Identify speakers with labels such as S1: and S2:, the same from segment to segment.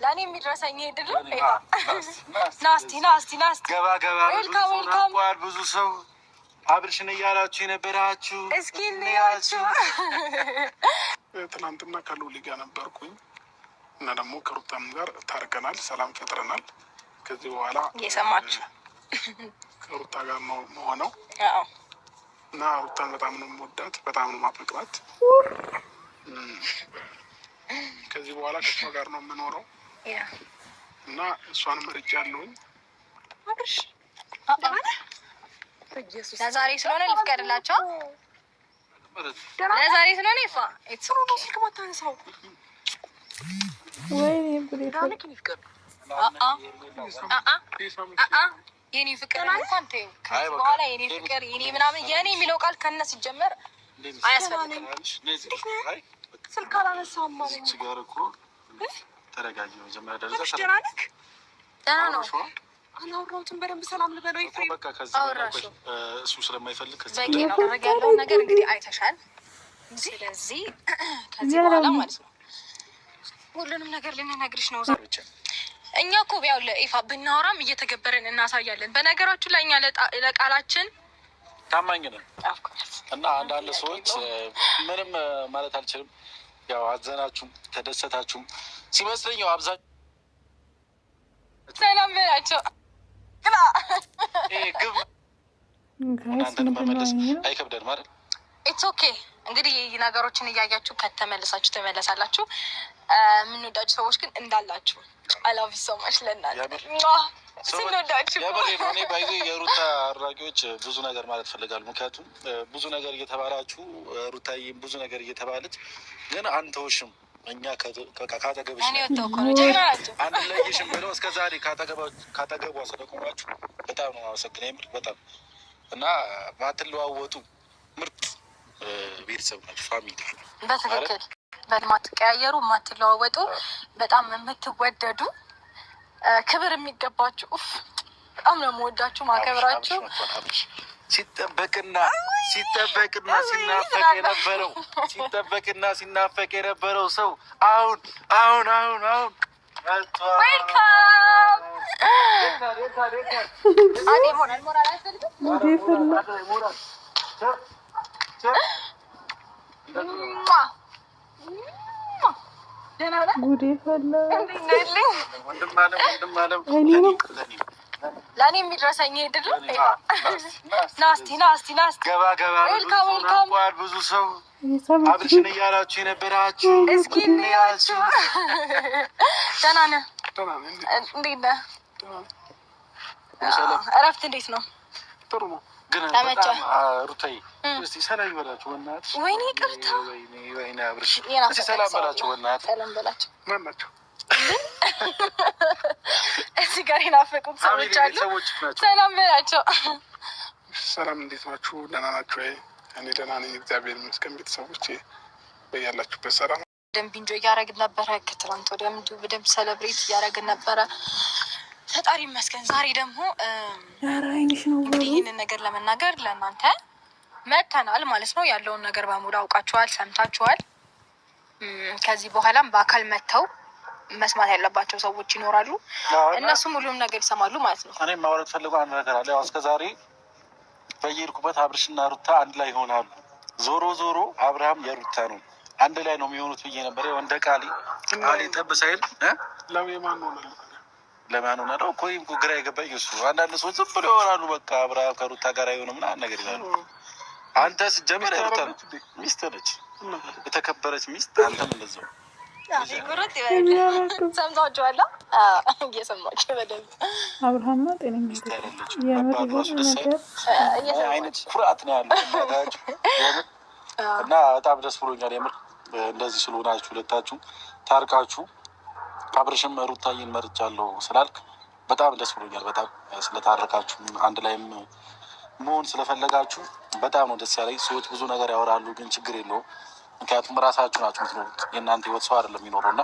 S1: ለኔ የሚድረሰኝ አይደለም። ናስቲ
S2: ገባ ብዙ ሰው አብርሽን እያላችሁ የነበራችሁ
S1: እስኪ እንያችሁ።
S3: ትናንትና ከሉሊ ጋር ነበርኩኝ እና ደግሞ ከሩታም ጋር ታርቀናል፣ ሰላም ፈጥረናል። ከዚህ በኋላ
S1: እየሰማችሁ
S3: ከሩታ ጋር ነው መሆነው እና ሩታን በጣም ነው የምወዳት፣ በጣም ነው የማፈቅራት። ከዚህ በኋላ ከሷ ጋር ነው የምኖረው እና እሷን መርጫለሁኝ።
S1: ለዛሬ ስለሆነ ልፍቀድላቸው። ለዛሬ ስለሆነ ይፋ እትሩ ነው ስልክ ማታነሳው
S4: ወይ ብሬት
S1: የኔ ፍቅር እንኳን ተይው። ከዚህ በኋላ የኔ ፍቅር የኔ ምናምን የኔ የሚለው ቃል ከነ ሲጀመር አያስፈልግም።
S4: ስልክ አላነሳም ማለት ነው።
S2: ሲጋር እኮ ተረጋጊ ነው። መጀመሪያ ደረጃ
S1: ደህና ነው።
S4: አላወራሁትም። በደንብ ሰላም ልበለው ይፍሬም።
S2: በቃ ከዚህ እሱ ስለማይፈልግ
S1: በቂ ነው። ደረግ ያለውን ነገር እንግዲህ አይተሻል። ስለዚህ ከዚህ በኋላ ማለት ነው ሁሉንም ነገር ልንነግርሽ ነው። እኛ እኮ ያው ለኢፋ ብናወራም እየተገበረን እናሳያለን። በነገራችሁ ላይ እኛ ለቃላችን
S2: ታማኝ ነን እና አንዳንድ ሰዎች ምንም ማለት አልችልም። ያው አዘናችሁም ተደሰታችሁም ሲመስለኝ ያው አብዛኛው
S1: ሰላም በላቸው።
S2: ግብ እናንተን መመለስ አይከብደን ማለት
S1: ኢትስ ኦኬ። እንግዲህ ነገሮችን እያያችሁ ከተመለሳችሁ ተመለሳላችሁ። የምንወዳችሁ ሰዎች ግን እንዳላችሁ አላፊ ሰማሽ ለእናንተ ስንወዳችሁ
S2: እኔ ባይዘ የሩታ አድራጊዎች ብዙ ነገር ማለት ፈልጋሉ። ምክንያቱም ብዙ ነገር እየተባላችሁ ሩታዬም ብዙ ነገር እየተባለች ግን አንተውሽም እኛ ካጠገብሽ አንድ ለይሽም ብለው እስከ ዛሬ ካጠገቧ ስለቆማችሁ በጣም ነው አመሰግናለሁ። የምር በጣም እና ማትለዋወጡ ምርጥ ቤተሰብ ናችሁ፣ ፋሚሊ።
S1: በትክክል በማትቀያየሩ ማትለዋወጡ በጣም የምትወደዱ ክብር የሚገባችሁ በጣም ነው የምወዳችሁ ማከብራችሁ።
S2: ሲጠበቅና ሲናፈቅ የነበረው ሰው አሁን
S1: ዌልካም
S4: ጉዴ ፈላ።
S1: ለእኔ የሚድረሰኝ አይደለም። ናስቲ
S2: ዌልካም ብዙ ሰው አብርሽን እያላችሁ የነበራችሁ
S1: እስኪ እንያችሁ። ደህና ነህ? እንዴት ነህ? እረፍት እንዴት ነው?
S3: ጥሩ ነው።
S2: ግን በጣም ሩታዬ እስቲ ሰላም በላችሁ በእናትሽ።
S1: ወይኔ ይቅርታ።
S2: ወይኔ አብርሽ እስቲ ሰላም በላችሁ በእናትሽ።
S1: ሰላም በላቸው።
S3: ማን ናቸው?
S1: እዚህ ጋር የናፈቁት ሰዎች አሉ። ሰላም በላቸው።
S3: ሰላም፣ እንዴት ናችሁ? ደህና ናችሁ ወይ? እኔ ደህና ነኝ፣ እግዚአብሔር ይመስገን። ቤተሰቦቼ በያላችሁበት ሰላም።
S1: በደንብ ኢንጆይ እያደረግን ነበረ። ከትናንት ወዲያም እንዲሁ በደንብ ሰለብሬት እያደረግን ነበረ። ፈጣሪ ይመስገን። ዛሬ ደግሞ እንግዲህ ይህንን ነገር ለመናገር ለእናንተ መጥተናል ማለት ነው። ያለውን ነገር በሙሉ አውቃችኋል፣ ሰምታችኋል። ከዚህ በኋላም በአካል መጥተው መስማት ያለባቸው ሰዎች ይኖራሉ። እነሱም ሁሉም ነገር ይሰማሉ ማለት ነው።
S2: እኔ ማውራት ፈልገው አንድ ነገር አለ። ያው እስከዛሬ በየሄድኩበት አብርሽና ሩታ አንድ ላይ ይሆናሉ። ዞሮ አብርሃም የሩታ ነው፣ አንድ ላይ ነው የሚሆኑት ብዬ ነበር። ያው እንደ ቃሌ ጠብ ሳይል ለማን ሆነ ነው ኮይም ግራ የገባኝ እሱ። አንዳንድ ሰዎች ዝም ብለው ያወራሉ። በቃ አብርሃም ከሩታ ጋር አይሆንም ምናምን ነገር ይላሉ። አንተ ስትጀምር ሩታ ሚስት ነች፣ የተከበረች ሚስት። አንተም እንደዛው
S1: ሰምታችኋል። እየሰማችሁ በደንብ
S4: አብርሃም ነው ጤነኛ
S2: አይነት ኩራት ነው ያለው እና በጣም ደስ ብሎኛል የምር። እንደዚህ ስለሆናችሁ ሁለታችሁ ታርቃችሁ አብርሽም ሩታዬን መርጫለሁ ስላልክ በጣም ደስ ብሎኛል። በጣም ስለታረቃችሁ አንድ ላይም መሆን ስለፈለጋችሁ በጣም ነው ደስ ያለኝ። ሰዎች ብዙ ነገር ያወራሉ፣ ግን ችግር የለውም። ምክንያቱም ራሳችሁ ናችሁ የምትኖሩት፣ የእናንተ ህይወት ሰው አይደለም የሚኖረው እና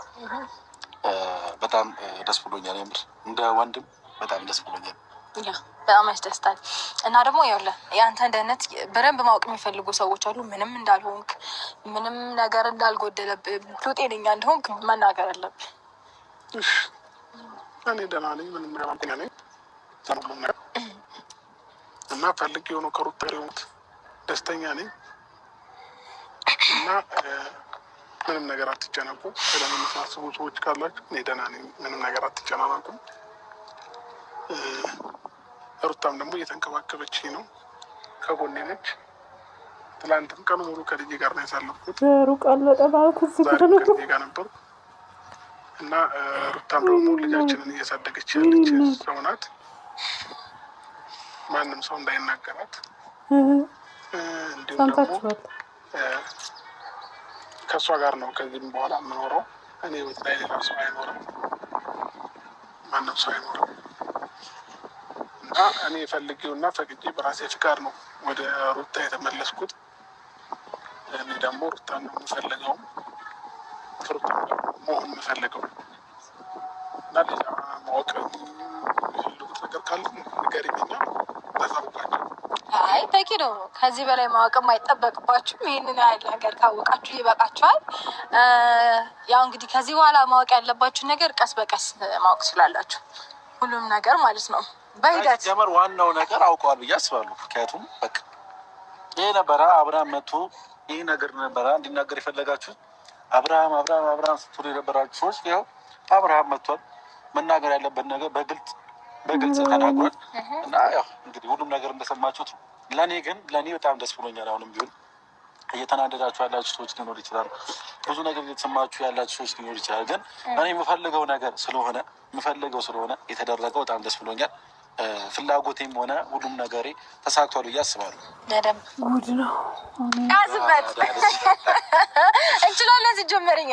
S2: በጣም ደስ ብሎኛል የምር። እንደ ወንድም በጣም ደስ ብሎኛል።
S1: ያ በጣም ያስደስታል። እና ደግሞ ይኸውልህ የአንተን ደህንነት በደንብ ማወቅ የሚፈልጉ ሰዎች አሉ። ምንም እንዳልሆንክ ምንም ነገር እንዳልጎደለብህ ብሎ ጤነኛ እንደሆንክ መናገር አለብህ።
S3: እኔ ደህና ነኝ፣ ምንም ያማገኛ ነኝ እና ፈልግ የሆነ ከሩታ የሆኑት ደስተኛ ነኝ እና ምንም ነገር አትጨነቁ። ቀደም የምታስቡ ሰዎች ካላችሁ እኔ ደህና ነኝ፣ ምንም ነገር አትጨናነቁም። ሩታም ደግሞ እየተንከባከበች ነው፣ ከጎኔ ነች። ትላንትም ቀኑ ሙሉ ከልጄ ጋር ነው ያሳለፍኩት። ዛሬ ከልጄ ጋር ነበሩ እና ሩታም ደግሞ ልጃችንን እያሳደገች ያለች ሰው ናት። ማንም ሰው እንዳይናገራት እንዲሁም ደግሞ ከእሷ ጋር ነው ከዚህም በኋላ የምኖረው። እኔ ህይወት ላይ ሌላ ሰው አይኖርም፣ ማንም ሰው አይኖርም እና እኔ ፈልጌውና ፈቅጄ በራሴ ፍቃድ ነው ወደ ሩታ የተመለስኩት። እኔ ደግሞ ሩታ ነው የምፈልገው፣ ከሩታ ጋር መሆን የምፈልገው እና ሌላ ማወቅ የሚፈልጉት ነገር ካለ ንገሪኝና ታሳውቃቸው።
S1: አይ በቂ ነው። ከዚህ በላይ ማወቅም አይጠበቅባችሁም። ይህንን ያህል ነገር ካወቃችሁ ይበቃችኋል። ያው እንግዲህ ከዚህ በኋላ ማወቅ ያለባችሁ ነገር ቀስ በቀስ ማወቅ ስላላችሁ ሁሉም ነገር ማለት ነው በሂደት
S2: ጀመር። ዋናው ነገር አውቀዋል ብዬ አስባለሁ። ምክንያቱም በቃ ይሄ ነበረ አብርሃም መጥቶ ይህ ነገር ነበረ እንዲናገር የፈለጋችሁት። አብርሃም ስትሉ የነበራችሁ ሰዎች ይኸው አብርሃም መጥቷል። መናገር ያለበት ነገር በግልጽ ተናግሯል እና ያው እንግዲህ ሁሉም ነገር እንደሰማችሁት ነው። ለእኔ በጣም ደስ ብሎኛል። አሁንም ቢሆን እየተናደዳችሁ ያላችሁ ሰዎች ሊኖር ይችላል፣ ብዙ ነገር እየተሰማችሁ ያላችሁ ሰዎች ሊኖር ይችላል። ግን እኔ የምፈልገው ነገር ስለሆነ የተደረገው በጣም ደስ ብሎኛል። ፍላጎቴም ሆነ ሁሉም ነገሬ ተሳክቷል ብዬ አስባለሁ።
S4: ጉድ ነው
S1: ያዝበት እንችላለን። ሲጀመርኛ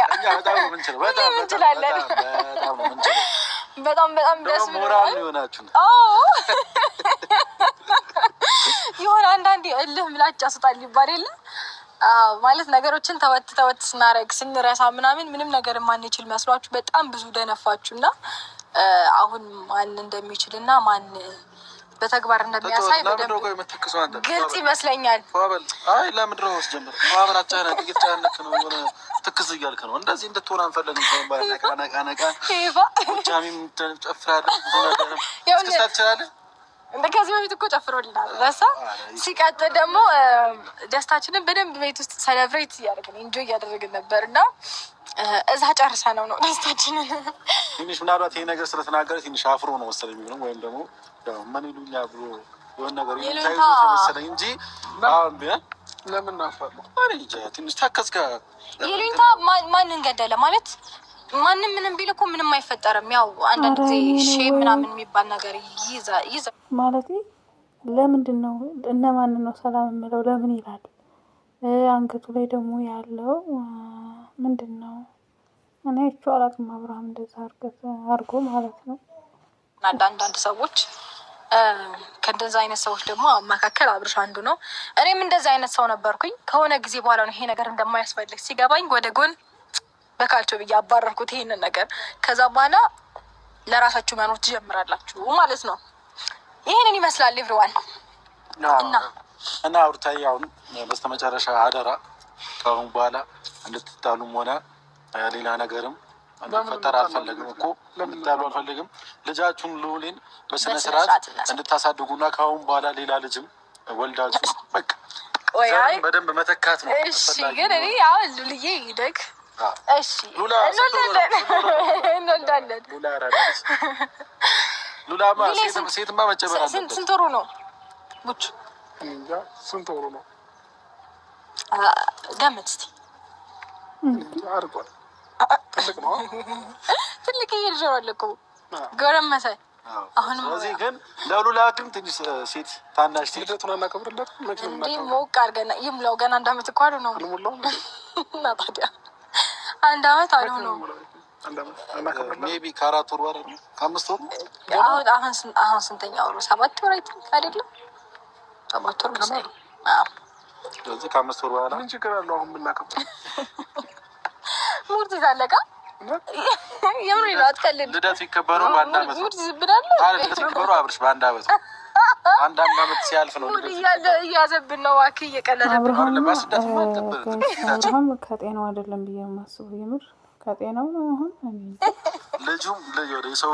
S1: በጣም ደስ
S2: ሞራል ሊሆናችሁ ነው።
S1: የሆነ አንዳንዴ እልህ ምላጭ ያስጣል ይባል የለ ማለት ነገሮችን ተወት ስናረግ ስንረሳ ምንም ነገር ማንችል መስሏችሁ በጣም ብዙ ደነፋችሁ እና አሁን ማን እንደሚችል እና ማን በተግባር እንደሚያሳይ በደንብ ግልጽ ይመስለኛል።
S2: አይ ለምድሮ ወስጀምር ማብራቻ ነው ጥቂት ጫነክ ነው የሆነ ትክስ እያልክ ነው። እንደዚህ እንድትሆን አንፈልግም። ሰው ባነቃ
S1: ይፋ
S2: ጃሚም ተጨፍራለህ ብዙ ነገር እስከታችላለ
S1: ከዚህ በፊት እኮ ጨፍሮልናል። በሳ ሲቀጥል ደግሞ ደስታችንን በደንብ ቤት ውስጥ ሰለብሬት እያደረግን ኢንጆይ እያደረግን ነበር እና እዛ ጨርሰ ነው ደስታችንን።
S2: ትንሽ ምናልባት ይሄ ነገር ስለተናገረ ትንሽ አፍሮ ነው መሰለኝ የሚሆነው ወይም ደግሞ ምን ይሉኛ ብሎ የሆነ ነገር ይታይዞት መሰለኝ እንጂ አሁን ቢሆን ለምን ናፋለሁ አሪጃ ትንሽ ታከስከ
S1: ይሉኝታ ማንን ገደለ ማለት ማንም ምንም ቢል እኮ ምንም አይፈጠርም። ያው አንዳንድ ጊዜ ሼም ምናምን የሚባል ነገር ይዛ
S4: ማለት ለምንድን ነው እነማንን ነው ሰላም የምለው ለምን ይላል። አንገቱ ላይ ደግሞ ያለው ምንድን ነው? እኔ አይቼው አላውቅም። አብርሃም እንደዛ አድርጎ ማለት ነው።
S1: አንዳንድ ሰዎች ከእንደዛ አይነት ሰዎች ደግሞ መካከል አብርሽ አንዱ ነው። እኔም እንደዛ አይነት ሰው ነበርኩኝ። ከሆነ ጊዜ በኋላ ነው ይሄ ነገር እንደማያስፈልግ ሲገባኝ ወደ ጎን በካልቾ ብዬ አባረርኩት ይሄንን ነገር። ከዛ በኋላ ለራሳችሁ መኖር ትጀምራላችሁ ማለት ነው። ይሄንን ይመስላል ኤቭሪዋን
S2: እና አውርታይ አሁን በስተመጨረሻ አደራ ከአሁን በኋላ እንድትጣሉም ሆነ ሌላ ነገርም እንድትፈጠር አልፈልግም እኮ እንድትጣሉ አልፈልግም። ልጃችሁን ልውሌን በስነ ስርዓት እንድታሳድጉና ከአሁን በኋላ ሌላ ልጅም ወልዳችሁ በቃ በደንብ መተካት ነው።
S1: እሺ ግን እኔ አሁን ሉልዬ ይደግ እሺ እንወልዳለን።
S2: ሉላማ ሴትማ መጨመር አለበት።
S1: ስንት ወሩ ነው ቡች?
S3: እንጃ ስንት ወሩ ነው?
S1: ገምት እስኪ።
S3: አርጓል ትልቅ ነው።
S1: ትልቅ ይልጀዋል እኮ ጎረመሰ። አሁንም
S2: ስለዚህ ግን ለሉላ ግን ትንሽ ሴት ታናሽ ሴት
S3: ልደቱን አናከብርለት
S1: እንዴ? ሞቅ አድርገን ይምለው። ገና አንድ አመት እኮ ነው እና ታዲያ አንድ አመት አሉ ነው።
S2: ሜቢ ከአራት ወር አይደል? ከአምስት ወር
S1: አሁን ስንተኛ ወሩ? 7 ወር አይደለም? 7 ወር መሰለኝ።
S2: ስለዚህ ከአምስት ወር በኋላ
S3: ምን ችግር አለው? አሁን ብናከብር
S1: ሙርት ይዛለቃ የምሬ ነው። አትቀልድ።
S2: ልደቱ ይከበረው በአንድ አመት ነው። ልደቱ ይከበረው አብርሽ በአንድ አመት ነው። አንድ አመት ሲያልፍ ነው
S1: እያዘብን ነው። እባክህ እየቀለደብን
S4: አብርሃም ከጤናው አይደለም ብዬ የማስበው የምር ከጤናው ነው። አሁን
S2: ልጁም የሰው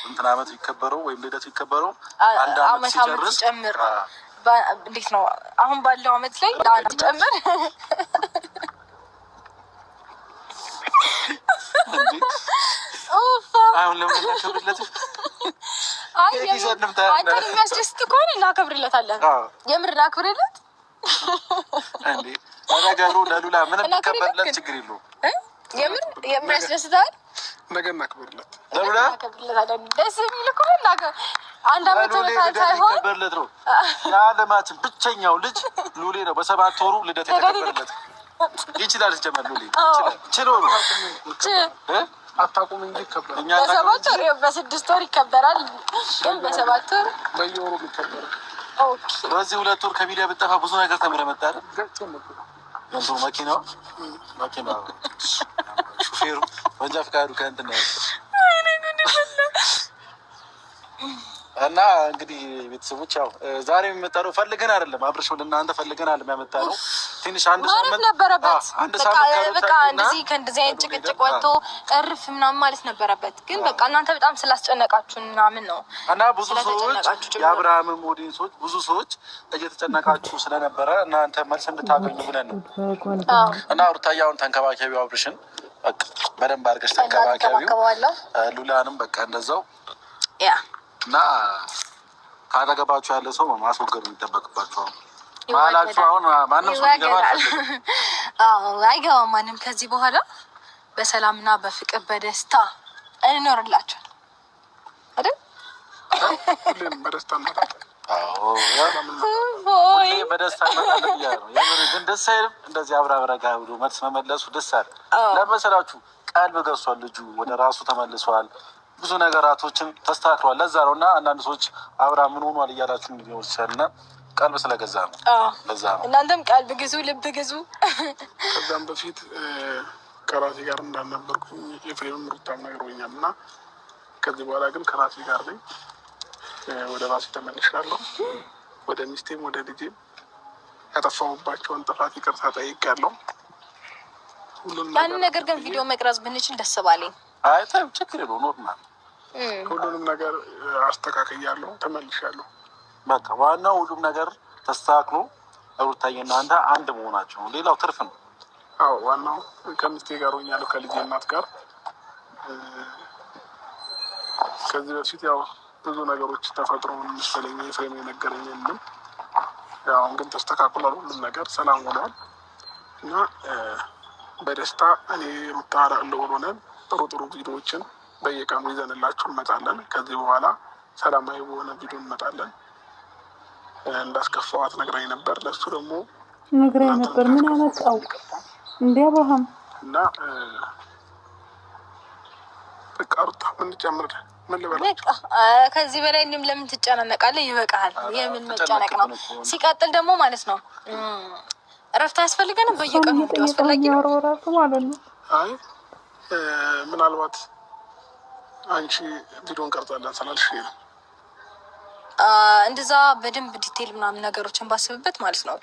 S2: እንትን አመት ቢከበረው ወይም ልደቱ ይከበረው አንድ አመት
S1: ሲጨምር እንዴት ነው? አሁን ባለው አመት ላይ ለአንድ ጨምር
S2: አሁን ለምን እናከብርለት?
S1: አንተን የሚያስደስት ከሆነ እናከብርለታለን። የምር እናክብርለት
S2: እንዴ? ነገሩ ለሉላ ምንም ከበርለት ችግር የለውም።
S1: የምር የሚያስደስታል።
S3: ነገ እናክብርለት
S2: ለሉላ
S1: ደስ የሚል ከሆነ አንድ አመት ሳይሆን
S2: ከበርለት ነው። የዓለማችን ብቸኛው ልጅ ሉሌ ነው። በ7 ወሩ ልደት የተከበረለት ይችላል። ጀመር ሉሌ ይችላል። ችሎ ነው
S3: አታውቁም እንጂ ይከበራል።
S1: በ7 ወር በ6 ወር ይከበራል፣ ግን በ7 ወር
S3: በየወሩ ይከበራል።
S1: ኦኬ።
S2: በዚህ 2 ወር ከሚዲያ ብትጠፋ ብዙ ነገር ተምረህ መጣ አይደል? መኪናው ሹፌሩ ወንጃ ፈቃዱ ከእንትን ነው እና እንግዲህ ቤተሰቦች ያው ዛሬ የሚመጣው ፈልገን አይደለም። አብርሽ ወደ እናንተ ፈልገን አይደለም ያመጣነው። ትንሽ አንድ ሳምንት
S1: ነበረበት።
S2: አንድ ሳምንት
S1: በቃ እንደዚህ ከእንደዚህ አይነት ጭቅጭቅ ወጥቶ እርፍ ምናምን ማለት ነበረበት። ግን በቃ እናንተ በጣም ስላስጨነቃችሁ ምናምን ነው
S2: እና ብዙ ሰዎች የአብርሃምም ኦዲየንሶች ብዙ ሰዎች እየተጨነቃችሁ ስለነበረ እናንተ መልስ እንድታገኙ ብለን ነው እና ሩታያውን ተንከባከቢው አብርሽን በቃ በደንብ አድርገሽ ተንከባከቢው። ሉላንም በቃ እንደዛው
S1: ያ እና
S2: ካጠገባችሁ ያለ ሰው ማስወገድ የሚጠበቅባችሁ ማላችሁ አሁን ማንም ሰው ይገባል።
S1: አይገባም ማንም። ከዚህ በኋላ በሰላምና በፍቅር በደስታ እንኖርላችሁ አይደል?
S3: ሁሌም በደስታ እንኖራለን።
S2: ሁሌ በደስታ እንኖራለን እያሉ ነው። የምር ግን ደስ አይልም እንደዚህ አብራብረጋ ብሎ መልስ መመለሱ ደስ አለ። ለመሰላችሁ ቀልብ ገዝቷል ልጁ፣ ወደ ራሱ ተመልሷል። ብዙ ነገራቶችን ተስተካክሏል። ለዛ ነው እና አንዳንድ ሰዎች አብርሃም ምን ሆኗል እያላችሁ ሊሆን ይችላል እና ቀልብ ስለገዛ ነው። ለዛ ነው
S1: እናንተም ቀልብ ግዙ፣ ልብ ግዙ።
S3: ከዛም በፊት ከራሴ ጋር እንዳልነበርኩኝ ኤፍሬምም ሩታም ነግረውኛል እና ከዚህ በኋላ ግን ከራሴ ጋር ነኝ። ወደ ራሴ ተመልሻለሁ። ወደ ሚስቴም ወደ ልጄም ያጠፋሁባቸውን ጥፋት ይቅርታ ጠይቄያለሁ።
S1: ያንን ነገር ግን ቪዲዮ መቅረጽ ብንችል ደስ ባለኝ።
S2: አይ ችግር የለውም ኖርማል።
S3: ሁሉንም ነገር አስተካክያለሁ፣ ተመልሻለሁ።
S2: በቃ ዋናው ሁሉም ነገር ተስተካክሎ ሩታዬና አንተ አንድ መሆናቸው ነው። ሌላው ትርፍ ነው።
S3: አዎ ዋናው ከሚስቴ ጋር ሆኛለሁ፣ ከልጄ እናት ጋር። ከዚህ በፊት ያው ብዙ ነገሮች ተፈጥሮ መሰለኝ ኤፍሬም የነገረኝ የለም። ያው ግን ተስተካክሏል፣ ሁሉም ነገር ሰላም ሆኗል እና በደስታ እኔ ሩታ ሆነን ጥሩ ጥሩ ቪዲዮዎችን በየቀኑ ይዘንላችሁ እንመጣለን። ከዚህ በኋላ ሰላማዊ በሆነ ቪዲዮ እንመጣለን። እንዳስከፋዋት ነግራኝ ነበር። ለሱ ደግሞ
S4: ነግራኝ ነበር። ምን አመጣው እንዴ አብርሃም
S3: እና በቃ ሩታ ምን ጨምር ምን ልበላችሁ?
S1: ከዚህ በላይ እኔም ለምን ትጨናነቃለህ? ይበቃል። የምን መጨነቅ ነው? ሲቀጥል ደግሞ ማለት ነው እረፍት አያስፈልገንም። በየቀኑ ቪዲዮ አስፈላጊ ነው
S4: ማለት ነው።
S3: አይ ምናልባት አንቺ ቪዲዮ እንቀርጻለን ስላልሽ ነው
S1: እንደዛ በደንብ ዲቴል ምናምን ነገሮችን ባስብበት ማለት ነው።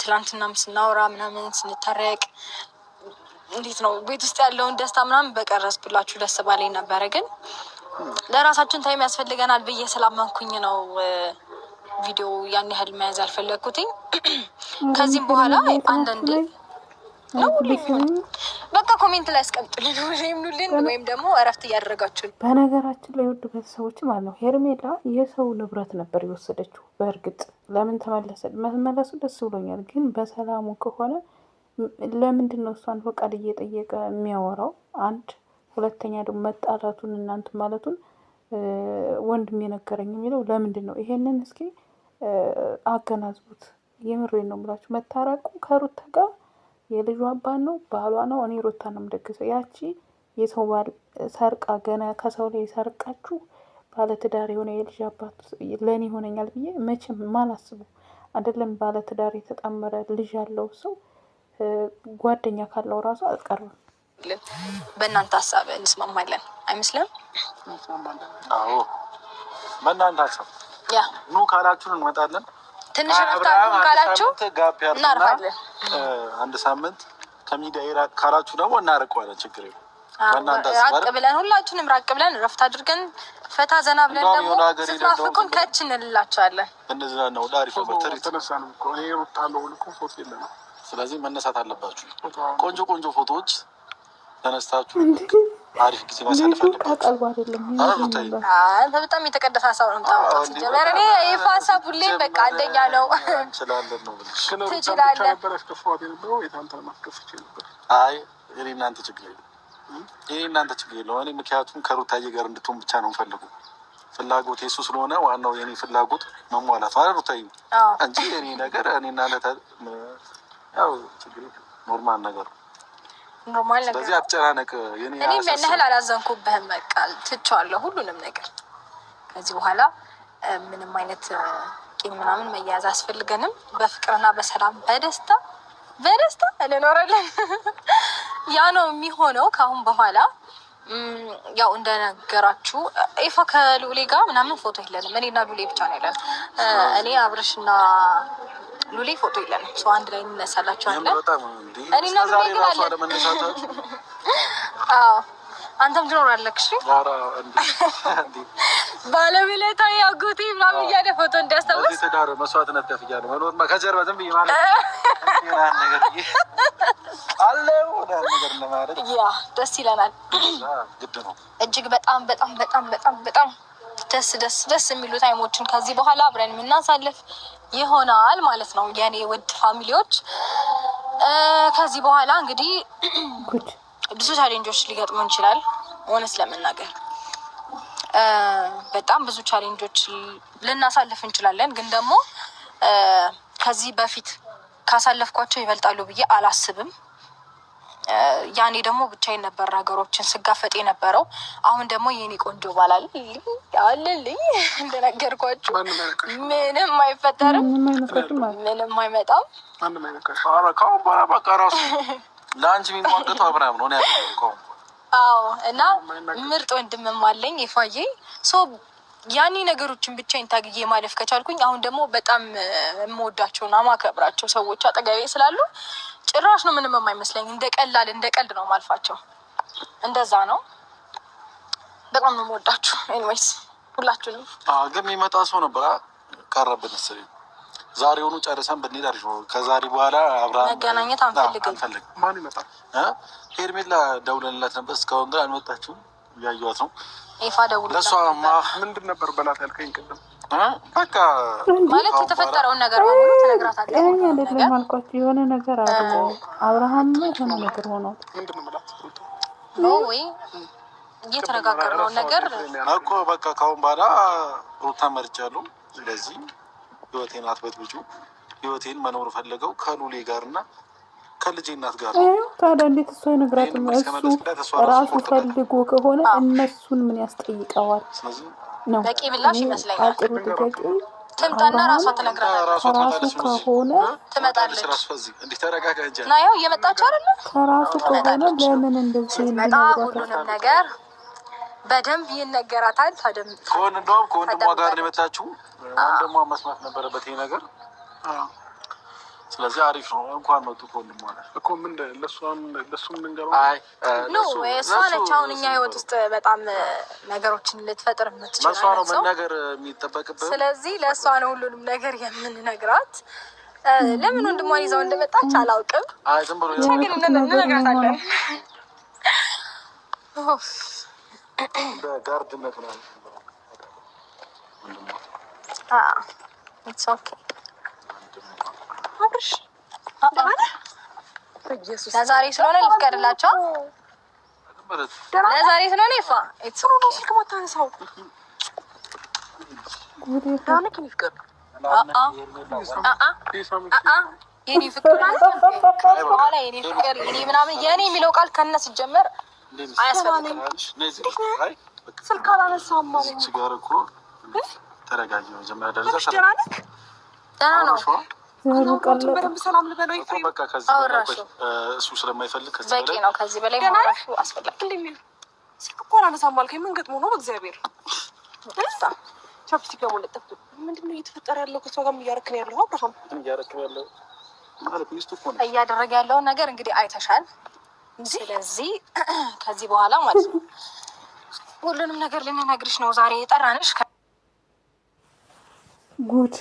S1: ትላንትናም ስናወራ ምናምን ስንታረቅ እንዴት ነው ቤት ውስጥ ያለውን ደስታ ምናምን በቀረጽኩላችሁ ደስ ባለኝ ነበረ። ግን ለራሳችን ታይም ያስፈልገናል ብዬ ስላመንኩኝ ነው ቪዲዮ ያን ያህል መያዝ አልፈለግኩትኝ። ከዚህም በኋላ አንዳንዴ ነው በቃ ኮሜንት ላይ አስቀምጡልን ወይም ደግሞ እረፍት እያደረጋችሁ።
S4: በነገራችን ላይ ውድ ቤተሰቦች ማለት ነው ሄርሜላ የሰው ንብረት ነበር የወሰደችው። በእርግጥ ለምን መመለሱ ደስ ብሎኛል። ግን በሰላሙ ከሆነ ለምንድን ነው እሷን ፈቃድ እየጠየቀ የሚያወራው? አንድ ሁለተኛ ደግሞ መጣላቱን እናንተ ማለቱን ወንድም የነገረኝ የሚለው ለምንድን ነው? ይሄንን እስኪ አገናዝቡት። የምሬን ነው ብላችሁ መታረቁ ከሩታ ጋር የልጇ አባት ነው ባሏ ነው። እኔ ሩታ ነው የምደግሰው። ያቺ የሰው ባል ሰርቃ ገና ከሰው ላይ ሰርቃችሁ ባለትዳር የሆነ የልጅ አባት ለእኔ ይሆነኛል ብዬ መቼም ማላስቡ አይደለም። ባለትዳር የተጣመረ ልጅ ያለው ሰው ጓደኛ ካለው ራሱ አልቀርብም።
S1: በእናንተ ሀሳብ እንስማማለን አይመስልም?
S2: አዎ በእናንተ ሀሳብ
S1: ያ
S2: ኑ ካላችሁን እንመጣለን።
S1: ትንሽ ረፍታችሁ ካላችሁ እናርፋለን።
S2: አንድ ሳምንት ከሚዲያ ይራቅ ካላችሁ ደግሞ እናርቀዋለን። ችግር የለም።
S1: ራቅ ብለን ሁላችንም ራቅ ብለን ረፍት አድርገን ፈታ ዘና ብለን ደግሞ ስትናፍቁን ከች እንላቸዋለን።
S2: እንደዛ ነው። ዳሪፍ በተሪ
S3: ተነሳንም እኮ ይሄ ወጣለው ልኩ ፎቶ የለም።
S2: ስለዚህ መነሳት አለባችሁ። ቆንጆ ቆንጆ ፎቶዎች ተነስታችሁ አሪፍ ጊዜ ማሳለፍ አለባችሁ።
S1: አንተ በጣም የተቀደሰ ሀሳብ ነው የምታወጣው። ሲጀመር እኔ ይፋ ሀሳብ ሁሌም በቃ አንደኛ ነው።
S2: እንችላለን ነው ብለሽ
S1: ትችላለህ።
S2: አይ እኔ እናንተ ችግር የለም። ይሄ እናንተ ችግር የለውም። እኔ ምክንያቱም ከሩታዬ ጋር እንድትሆን ብቻ ነው የምፈልገው። ፍላጎት የሱ ስለሆነ ዋናው የኔ ፍላጎት መሟላት ማለት ሩታዬ እንጂ የኔ ነገር እኔና ያው ችግር ኖርማል ነገር
S1: ኖርማል ነገር።
S2: ስለዚህ አትጨናነቅ። እኔም
S1: ያን ያህል አላዘንኩብህም። በቃ ትቼዋለሁ ሁሉንም ነገር። ከዚህ በኋላ ምንም አይነት ቂም ምናምን መያዝ አያስፈልገንም። በፍቅርና በሰላም በደስታ እንኖራለን። ያ ነው የሚሆነው ከአሁን በኋላ። ያው እንደነገራችሁ ኤፋ ከሉሌ ጋር ምናምን ፎቶ የለንም። እኔና ሉሌ ብቻ ነው ያለን። እኔ አብርሽና ሉሌ ፎቶ የለንም። ሰው አንድ ላይ እንነሳላችኋለን። እኔና ሉሌ ግን አለን። አዎ አንተም ትኖራለህ። እሺ ባለቤቴ ያጎቴ ምናምን እያለ ፎቶ እንዲያስታውስ
S2: እዚህ ትዳር መስዋዕትነት ከፍያለሁ። መኖር ከጀርባ ዝም ብዬ ማለት ነገር አለው ነገር ለማድረግ
S1: ያ ደስ ይለናል።
S2: ግድ ነው።
S1: እጅግ በጣም ደስ የሚሉ ታይሞችን ከዚህ በኋላ አብረን የምናሳልፍ ይሆናል ማለት ነው የኔ ውድ ፋሚሊዎች። ከዚህ በኋላ እንግዲህ ብዙ ቻሌንጆች ሊገጥሙ ይችላል። ሆነስ ለመናገር በጣም ብዙ ቻሌንጆች ልናሳልፍ እንችላለን። ግን ደግሞ ከዚህ በፊት ካሳለፍኳቸው ይበልጣሉ ብዬ አላስብም። ያኔ ደግሞ ብቻዬን ነበር ነገሮችን ስጋፈጥ የነበረው። አሁን ደግሞ የኔ ቆንጆ ባላል አለልኝ እንደነገርኳችሁ ምንም አይፈጠርም፣ ምንም አይመጣም።
S2: ከአሁን በኋላ በቃ ራሱ ለአንቺ የሚሟገቱ አብርሃም ነው ያለው።
S1: አዎ እና ምርጥ ወንድምም አለኝ ይፋዬ። ያኔ ነገሮችን ብቻዬን ታግዬ ማለፍ ከቻልኩኝ አሁን ደግሞ በጣም የምወዳቸውና ማከብራቸው ሰዎች አጠገቤ ስላሉ ጭራሽ ነው ምንም የማይመስለኝ። እንደ ቀልድ ነው ማልፋቸው። እንደዛ ነው። በጣም ነው የምወዳችሁ። ኤኒዌይስ ሁላችሁንም።
S2: ግን የሚመጣ ሰው ነበር ቀረብን መሰለኝ። ዛሬውኑ ጨርሰን ብንሄድ አሪፍ ነው። ከዛሬ በኋላ አብርሃም
S1: መገናኘት አንፈልግም።
S3: ማን ይመጣል?
S2: ሄርሜላ ደውለንላት ነበር። እስካሁን ግን አልመጣችም። እያየኋት ነው።
S1: ይፋ ደውለላት
S2: ለሷማ
S3: ምንድን ነበር በላት ያልከኝ ቅድም?
S2: በቃ
S1: ማለት የተፈጠረውን ነገር በሙሉ ትነግራታለህ።
S4: አይደለም አልኳችሁ። የሆነ ነገር አድርጎ አብርሃም የሆነ ነገር ሆኖ
S3: ምንድን ነው የምላት?
S1: ወይ እየተነጋገርነው ነገር
S2: እኮ በቃ ካሁን በኋላ ሩታ መርጫለሁ። ስለዚህ ህይወቴን አትበጥብጩ። ህይወቴን መኖር ፈለገው ከሉሌ ጋርና ከልጄ እናት ጋር ነው።
S4: ታዲያ እንዴት እሷ ይነግራትም? እሱ ራሱ ፈልጎ ከሆነ እነሱን ምን ያስጠይቀዋል? ነው
S1: በቂ ምላሽ ይመስለኛል።
S4: ጥሩ ጥያቄ።
S1: ትምጣና ራሷ ትነግራለች።
S4: ከራሱ ከሆነ
S1: ትመጣለች።
S2: እንዴት ተረጋጋ እንጂ
S1: ና ያው እየመጣች አይደለ?
S4: ከራሱ ከሆነ ለምን እንደዚህ
S1: ሁሉንም ነገር በደንብ ይነገራታል። ታደምጥ
S2: ከወንድሟ ጋር ነው የመጣችው። ወንድሟ መስማት ነበረበት ይሄ ነገር። ስለዚህ አሪፍ ነው። እንኳን መጡ ከወንድሟ ጋር
S3: እኮ ምን ለሱም እንገባ።
S2: አይ
S1: ኖ እሷ ነች አሁን እኛ ህይወት ውስጥ በጣም ነገሮችን ልትፈጥር የምትችለው
S2: ለሷ ነው ምን ነገር የሚጠበቅበት።
S1: ስለዚህ ለሷ ነው ሁሉንም ነገር የምንነግራት። ለምን ወንድሟን ይዛው እንደመጣች አላውቅም።
S2: አይ ዝም ብሎ
S1: ግን እንነግራታለን።
S2: በጋርድነት ነው።
S1: ኢትስ ኦኬ አብርሽ ለዛሬ ስለሆነ ልፍቀድላቸው። ለዛሬ ስለሆነ ይፋ ኢትስ ኦኬ ስልክ ማታነሳው የኔ ፍቅር በኋላ የኔ ፍቅር የኔ ምናምን የኔ የሚለው ቃል ከነ ሲጀመር አያስፈልግም። ስልክ አላነሳም ማለት
S2: ነው። ሲጋር እኮ ተረጋጊ ነው። ጀመረ ደረጃ
S1: ደህና ነው።
S3: አናውቃትም። በደንብ ሰላም ልበለው ኤፍሬም።
S2: በቃ ከዚህ በላይ እሱ ስለማይፈልግ
S1: በቂ ነው። ከዚህ በላይ ማውራቱ አስፈላጊ
S3: እንደሚል ስልክ እኮ አላነሳም አልከኝ። ምን ገጥሞ ነው? በእግዚአብሔር ቻፕስቲክ ደግሞ ለጠፍቶ ምንድን ነው እየተፈጠረ ያለው? ከሷ ጋር እያረክን ያለው አብርሃም
S2: እያረክን ያለው ማለት ሚስቱ እኮ ነው።
S1: እያደረገ ያለውን ነገር እንግዲህ አይተሻል። ስለዚህ ከዚህ በኋላ ማለት ነው ሁሉንም ነገር ልንነግርሽ ነው ዛሬ የጠራንሽ።
S4: ጉድ